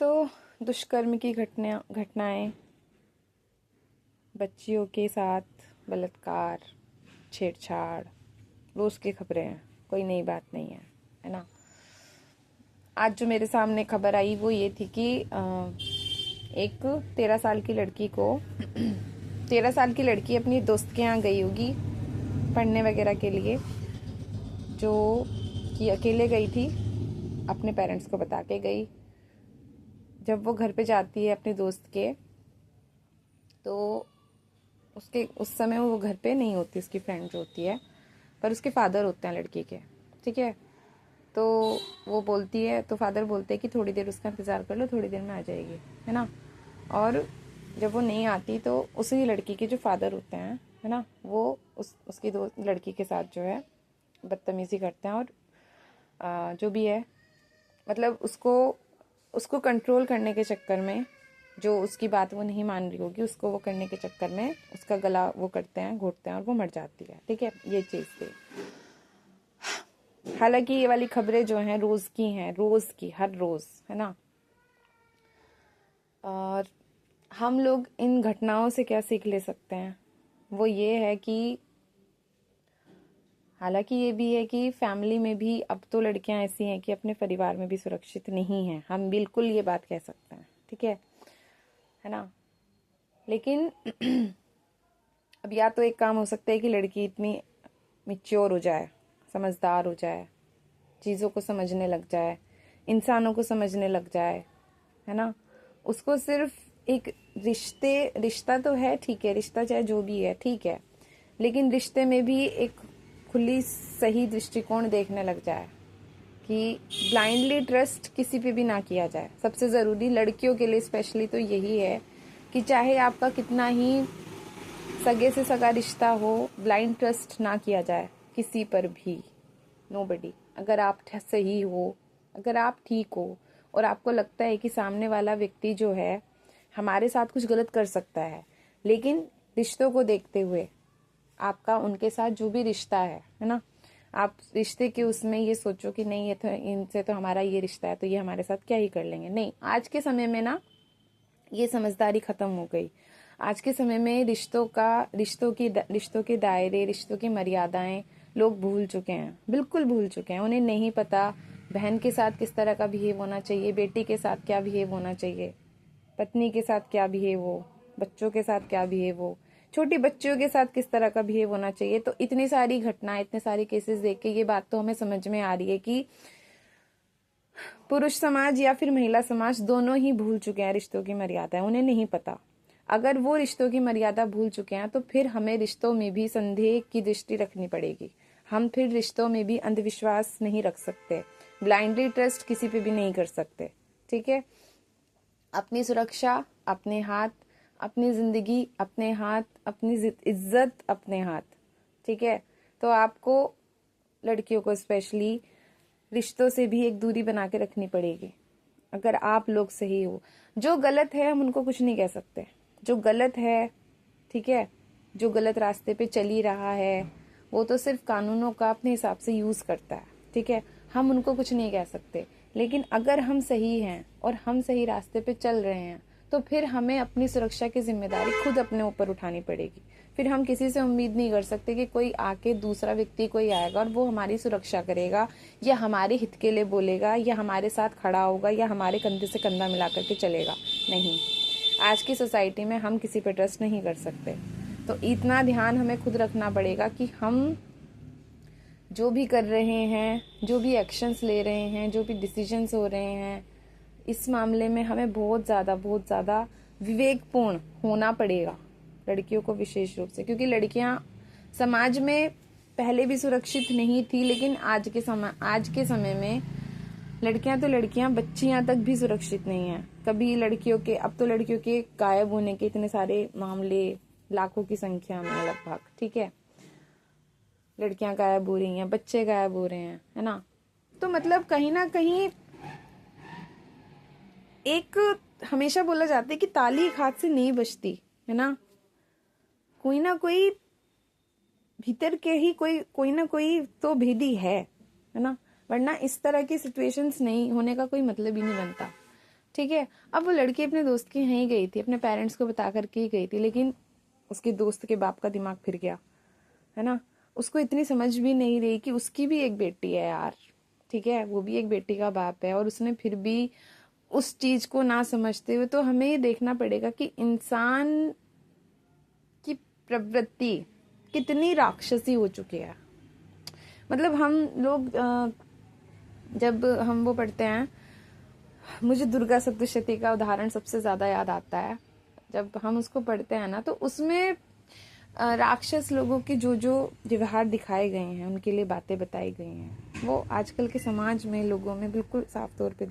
तो दुष्कर्म की घटनाएं, बच्चियों के साथ बलात्कार, छेड़छाड़, रोज की खबरें हैं, कोई नई बात नहीं है ना। आज जो मेरे सामने खबर आई वो ये थी कि एक 13 साल की लड़की को 13 साल की लड़की अपनी दोस्त के यहाँ गई होगी पढ़ने वगैरह के लिए, जो कि अकेले गई थी, अपने पेरेंट्स को बता के गई। जब वो घर पे जाती है अपने दोस्त के, तो उसके उस समय वो घर पे नहीं होती, उसकी फ्रेंड जो होती है, पर उसके फादर होते हैं लड़की के, ठीक है। तो वो बोलती है, तो फादर बोलते हैं कि थोड़ी देर उसका इंतज़ार कर लो, थोड़ी देर में आ जाएगी, है ना। और जब वो नहीं आती तो उसी लड़की के जो फादर होते हैं, है ना, वो उसकी दोस्त लड़की के साथ जो है बदतमीज़ी करते हैं। और जो भी है, मतलब उसको कंट्रोल करने के चक्कर में, जो उसकी बात वो नहीं मान रही होगी, उसको वो करने के चक्कर में उसका गला वो करते हैं, घोटते हैं और वो मर जाती है, ठीक है। ये चीज़ थी। हालांकि ये वाली खबरें जो हैं रोज की हैं, रोज की, हर रोज, है ना। और हम लोग इन घटनाओं से क्या सीख ले सकते हैं, वो ये है कि हालांकि ये भी है कि फैमिली में भी अब तो लड़कियां ऐसी हैं कि अपने परिवार में भी सुरक्षित नहीं हैं, हम बिल्कुल ये बात कह सकते हैं, ठीक है ना। लेकिन अब या तो एक काम हो सकता है कि लड़की इतनी मिच्योर हो जाए, समझदार हो जाए, चीज़ों को समझने लग जाए, इंसानों को समझने लग जाए, है ना। उसको सिर्फ एक रिश्ता तो है, ठीक है, रिश्ता चाहे जो भी है, ठीक है, लेकिन रिश्ते में भी एक खुली सही दृष्टिकोण देखने लग जाए कि ब्लाइंडली ट्रस्ट किसी पे भी ना किया जाए। सबसे ज़रूरी लड़कियों के लिए स्पेशली तो यही है कि चाहे आपका कितना ही सगे से सगा रिश्ता हो, ब्लाइंड ट्रस्ट ना किया जाए किसी पर भी, नोबडी। अगर आप सही हो, अगर आप ठीक हो और आपको लगता है कि सामने वाला व्यक्ति जो है हमारे साथ कुछ गलत कर सकता है, लेकिन रिश्तों को देखते हुए आपका उनके साथ जो भी रिश्ता है ना, आप रिश्ते के उसमें ये सोचो कि नहीं, ये तो इनसे तो हमारा ये रिश्ता है, तो ये हमारे साथ क्या ही कर लेंगे। नहीं, आज के समय में ना ये समझदारी खत्म हो गई। आज के समय में रिश्तों के दायरे, रिश्तों की मर्यादाएं लोग भूल चुके हैं, बिल्कुल भूल चुके हैं। उन्हें नहीं पता बहन के साथ किस तरह का बिहेव होना चाहिए, बेटी के साथ क्या बिहेव होना चाहिए, पत्नी के साथ क्या बिहेव हो, बच्चों के साथ क्या बिहेव हो, छोटी बच्चियों के साथ किस तरह का बिहेव होना चाहिए। तो इतनी सारी घटनाएं, इतने सारे केसेस देख के ये बात तो हमें समझ में आ रही है कि पुरुष समाज या फिर महिला समाज दोनों ही भूल चुके हैं रिश्तों की मर्यादा है, उन्हें नहीं पता। अगर वो रिश्तों की मर्यादा भूल चुके हैं तो फिर हमें रिश्तों में भी संदेह की दृष्टि रखनी पड़ेगी। हम फिर रिश्तों में भी अंधविश्वास नहीं रख सकते, ब्लाइंडली ट्रस्ट किसी पे भी नहीं कर सकते, ठीक है। अपनी सुरक्षा अपने हाथ, अपनी जिंदगी अपने हाथ, अपनी इज्जत अपने हाथ, ठीक है। तो आपको लड़कियों को स्पेशली रिश्तों से भी एक दूरी बना के रखनी पड़ेगी। अगर आप लोग सही हो, जो गलत है हम उनको कुछ नहीं कह सकते, जो गलत है, ठीक है, जो गलत रास्ते पे चली रहा है वो तो सिर्फ कानूनों का अपने हिसाब से यूज करता है, ठीक है, हम उनको कुछ नहीं कह सकते। लेकिन अगर हम सही हैं और हम सही रास्ते पे चल रहे हैं तो फिर हमें अपनी सुरक्षा की जिम्मेदारी खुद अपने ऊपर उठानी पड़ेगी। फिर हम किसी से उम्मीद नहीं कर सकते कि कोई आके, दूसरा व्यक्ति कोई आएगा और वो हमारी सुरक्षा करेगा या हमारे हित के लिए बोलेगा या हमारे साथ खड़ा होगा या हमारे कंधे से कंधा मिला करके चलेगा। नहीं, आज की सोसाइटी में हम किसी पे ट्रस्ट नहीं कर सकते। तो इतना ध्यान हमें खुद रखना पड़ेगा कि हम जो भी कर रहे हैं, जो भी एक्शंस ले रहे हैं, जो भी डिसीजंस हो रहे हैं, इस मामले में हमें बहुत ज़्यादा विवेकपूर्ण होना पड़ेगा, लड़कियों को विशेष रूप से। क्योंकि लड़कियां समाज में पहले भी सुरक्षित नहीं थी, लेकिन आज के समय में लड़कियां तो लड़कियां, बच्चियां तक भी सुरक्षित नहीं है। कभी लड़कियों के, अब तो लड़कियों के गायब होने के इतने सारे मामले, लाखों की संख्या में लगभग, ठीक है, लड़कियां गायब हो रही हैं, बच्चे गायब हो रहे हैं, है ना। तो मतलब कहीं ना कहीं एक, हमेशा बोला जाता है कि ताली एक हाथ से नहीं बजती, है ना। कोई ना कोई भीतर के ही कोई ना कोई तो भेदी है ना, वरना इस तरह की सिचुएशंस नहीं होने का कोई मतलब ही नहीं बनता। ठीक है। अब वो लड़की अपने दोस्त के यहाँ ही गई थी, अपने पेरेंट्स को बता करके ही गई थी, लेकिन उसके दोस्त के बाप का दिमाग फिर गया, है ना। उसको इतनी समझ भी नहीं रही कि उसकी भी एक बेटी है यार, ठीक है, वो भी एक बेटी का बाप है, और उसने फिर भी उस चीज को ना समझते हुए, तो हमें ये देखना पड़ेगा कि इंसान की प्रवृत्ति कितनी राक्षसी हो चुकी है। मतलब हम लोग जब हम वो पढ़ते हैं, मुझे दुर्गा सप्तशती का उदाहरण सबसे ज्यादा याद आता है। जब हम उसको पढ़ते हैं ना, तो उसमें राक्षस लोगों के जो जो व्यवहार दिखाए गए हैं, उनके लिए बातें बताई गई हैं, वो आजकल के समाज में लोगों में बिल्कुल साफ तौर पे